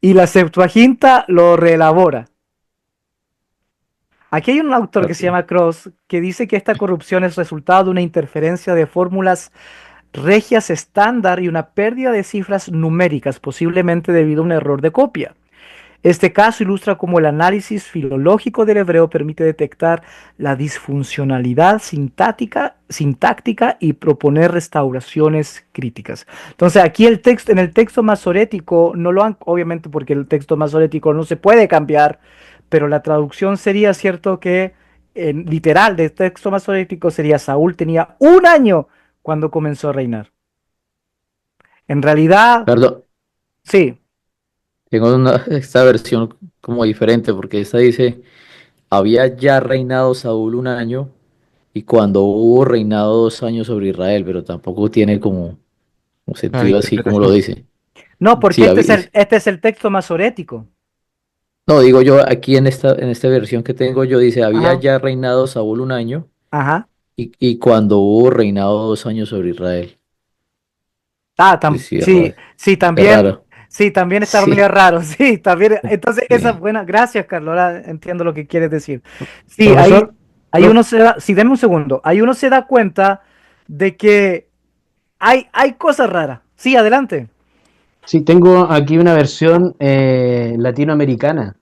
y la Septuaginta lo reelabora. Aquí hay un autor que se Ok. llama Cross que dice que esta corrupción es resultado de una interferencia de fórmulas regias estándar y una pérdida de cifras numéricas, posiblemente debido a un error de copia. Este caso ilustra cómo el análisis filológico del hebreo permite detectar la disfuncionalidad sintáctica y proponer restauraciones críticas. Entonces, aquí en el texto masorético, no lo han, obviamente porque el texto masorético no se puede cambiar, pero la traducción sería cierto que, en literal, del texto masorético sería Saúl tenía 1 año cuando comenzó a reinar. En realidad, Perdón, sí. tengo esta versión como diferente porque esta dice, había ya reinado Saúl 1 año y cuando hubo reinado 2 años sobre Israel, pero tampoco tiene como un Para la sentido así como lo interpretación. dice. No, porque Sí, este es el texto masorético. no, digo yo aquí en esta versión que tengo yo dice, había Ajá. ya reinado Saúl 1 año Ajá. y cuando hubo reinado 2 años sobre Israel. Sí, sí, Sí, es raro. sí, también está Sí, medio raro, sí, también. Entonces, esa es sí. buena. Gracias, Carlos. Ahora entiendo lo que quieres decir. Sí, Profesor, ahí prof- uno se da, sí, deme un segundo. Ahí uno se da cuenta de que hay cosas raras. Sí, adelante. Sí, tengo aquí una versión latinoamericana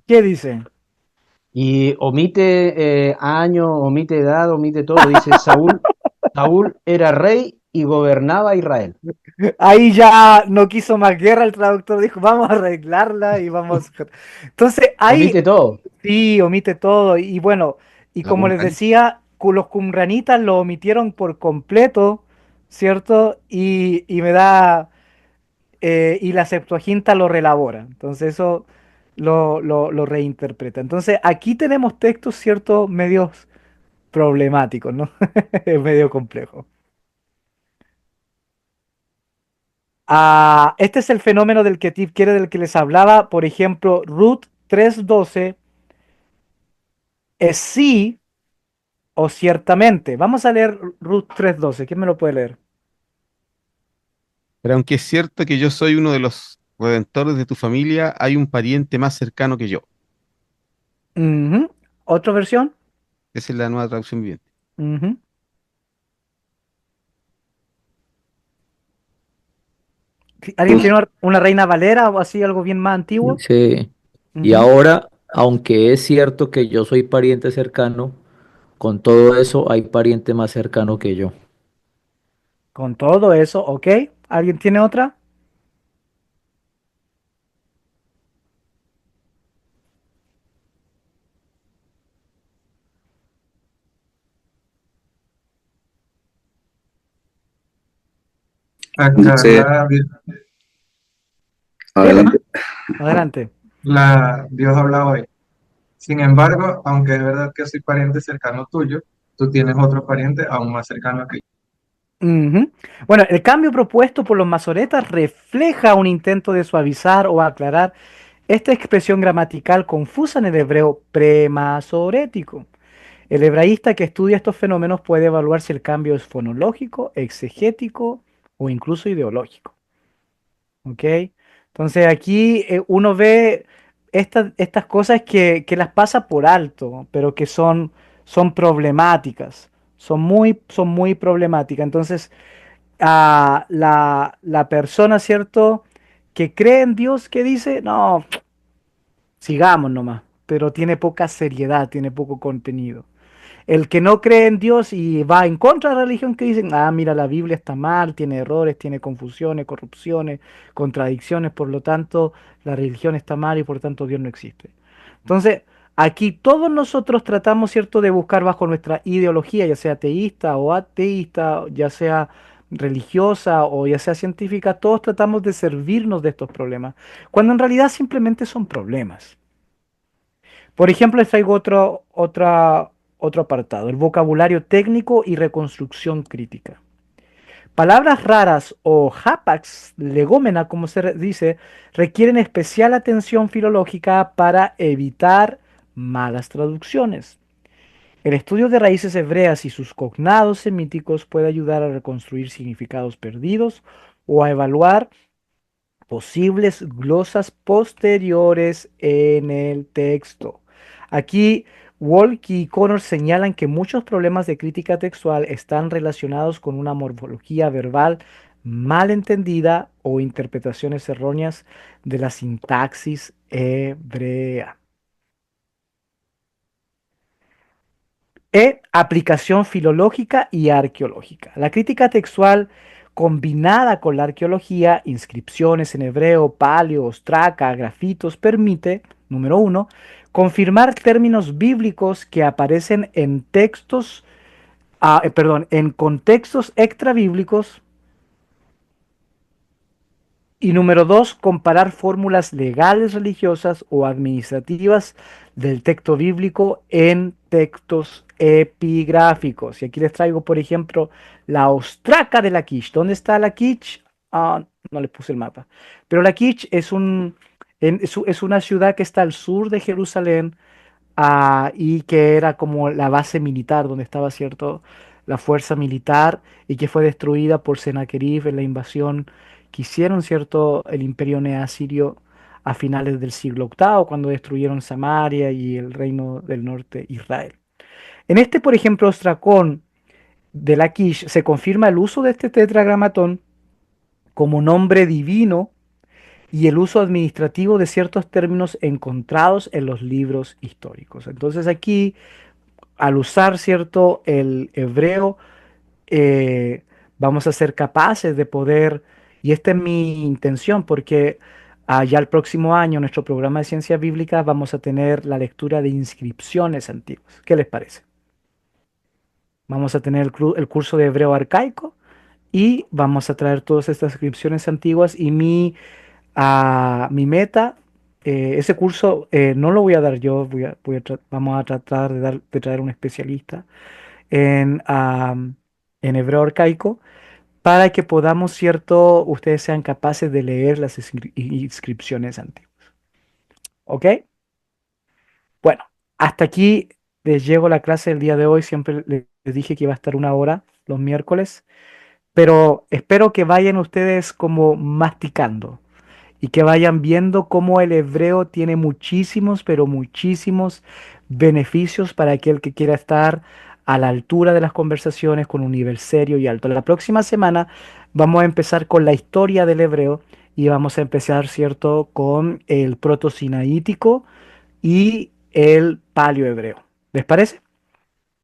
¿Qué dice? y omite año, omite edad, omite todo. Dice Saúl era rey y gobernaba Israel. Ahí ya no quiso más guerra, el traductor dijo, vamos a arreglarla y vamos. Entonces, ahí Omite todo. sí, omite todo. Y bueno, y La como les Qumran. decía, los cumranitas lo omitieron por completo, ¿cierto? Y me da, y la Septuaginta lo relabora. Entonces eso lo reinterpreta. Entonces, aquí tenemos textos, ciertos medios problemáticos, ¿no? Es medio complejo. Este es el fenómeno del que Tiff quiere, del que les hablaba. Por ejemplo, Ruth 3:12 es sí o ciertamente. Vamos a leer Ruth 3:12. ¿Quién me lo puede leer? Pero aunque es cierto que yo soy uno de los redentores de tu familia, hay un pariente más cercano que yo. Ujú. ¿Otra versión? Esa es la nueva traducción viviente. Ujú. ¿Alguien Uf, tiene una Reina Valera o así, algo bien más antiguo? Sí. Y Ujú. ahora, aunque es cierto que yo soy pariente cercano, con todo eso hay pariente más cercano que yo. Con todo eso, ¿ok? ¿Alguien tiene otra? Acá dice, Sí, adelante. adelante. Dios hablaba hoy. Sin embargo, aunque es verdad que soy pariente cercano tuyo, tú tienes otro pariente aún más cercano que yo. Ujú. Bueno, el cambio propuesto por los masoretas refleja un intento de suavizar o aclarar esta expresión gramatical confusa en el hebreo premasorético. El hebraísta que estudia estos fenómenos puede evaluar si el cambio es fonológico, exegético o incluso ideológico. ¿Ok? Entonces aquí uno ve estas cosas que las pasa por alto, pero que son problemáticas. Son muy problemáticas. Entonces, la persona, ¿cierto? Que cree en Dios, que dice, no, sigamos nomás, pero tiene poca seriedad, tiene poco contenido. El que no cree en Dios y va en contra de la religión, que dicen, mira, la Biblia está mal, tiene errores, tiene confusiones, corrupciones, contradicciones, por lo tanto, la religión está mal y por tanto Dios no existe. Entonces, aquí todos nosotros tratamos, ¿cierto?, de buscar bajo nuestra ideología, ya sea teísta o ateísta, ya sea religiosa o ya sea científica, todos tratamos de servirnos de estos problemas, cuando en realidad simplemente son problemas. Por ejemplo, les traigo otro apartado, el vocabulario técnico y reconstrucción crítica. Palabras raras o hapax legómena, como dice, requieren especial atención filológica para evitar malas traducciones. El estudio de raíces hebreas y sus cognados semíticos puede ayudar a reconstruir significados perdidos o a evaluar posibles glosas posteriores en el texto. Aquí, Walk y Connor señalan que muchos problemas de crítica textual están relacionados con una morfología verbal mal entendida o interpretaciones erróneas de la sintaxis hebrea. Aplicación filológica y arqueológica. La crítica textual combinada con la arqueología, inscripciones en hebreo, paleo, ostraca, grafitos, permite, número uno, confirmar términos bíblicos que aparecen en textos, perdón, en contextos extrabíblicos. Y número dos, comparar fórmulas legales, religiosas o administrativas del texto bíblico en textos epigráficos. Y aquí les traigo, por ejemplo, la ostraca de Laquish. ¿Dónde está Laquish? No les puse el mapa. Pero Laquish es una ciudad que está al sur de Jerusalén, y que era como la base militar donde estaba, ¿cierto?, la fuerza militar y que fue destruida por Sennacherib en la invasión que hicieron, ¿cierto?, el imperio neasirio a finales del siglo octavo, cuando destruyeron Samaria y el reino del norte, Israel. En este, por ejemplo, ostracón de Laquish se confirma el uso de este tetragramatón como nombre divino y el uso administrativo de ciertos términos encontrados en los libros históricos. Entonces aquí, al usar, cierto, el hebreo, eh, vamos a ser capaces de poder, y esta es mi intención, porque ya el próximo año, en nuestro programa de ciencias bíblicas, vamos a tener la lectura de inscripciones antiguas. ¿Qué les parece? Vamos a tener el curso de hebreo arcaico y vamos a traer todas estas inscripciones antiguas y mi meta ese curso no lo voy a dar yo, vamos a tratar de traer un especialista en hebreo arcaico para que podamos, cierto, ustedes sean capaces de leer las inscripciones antiguas. ¿Ok? Bueno, hasta aquí les llego la clase del día de hoy. Siempre les dije que iba a estar 1 hora los miércoles, pero espero que vayan ustedes como masticando y que vayan viendo cómo el hebreo tiene muchísimos, pero muchísimos beneficios para aquel que quiera estar a la altura de las conversaciones con un nivel serio y alto. La próxima semana vamos a empezar con la historia del hebreo y vamos a empezar, ¿cierto?, con el proto-sinaítico y el paleo hebreo. ¿Les parece?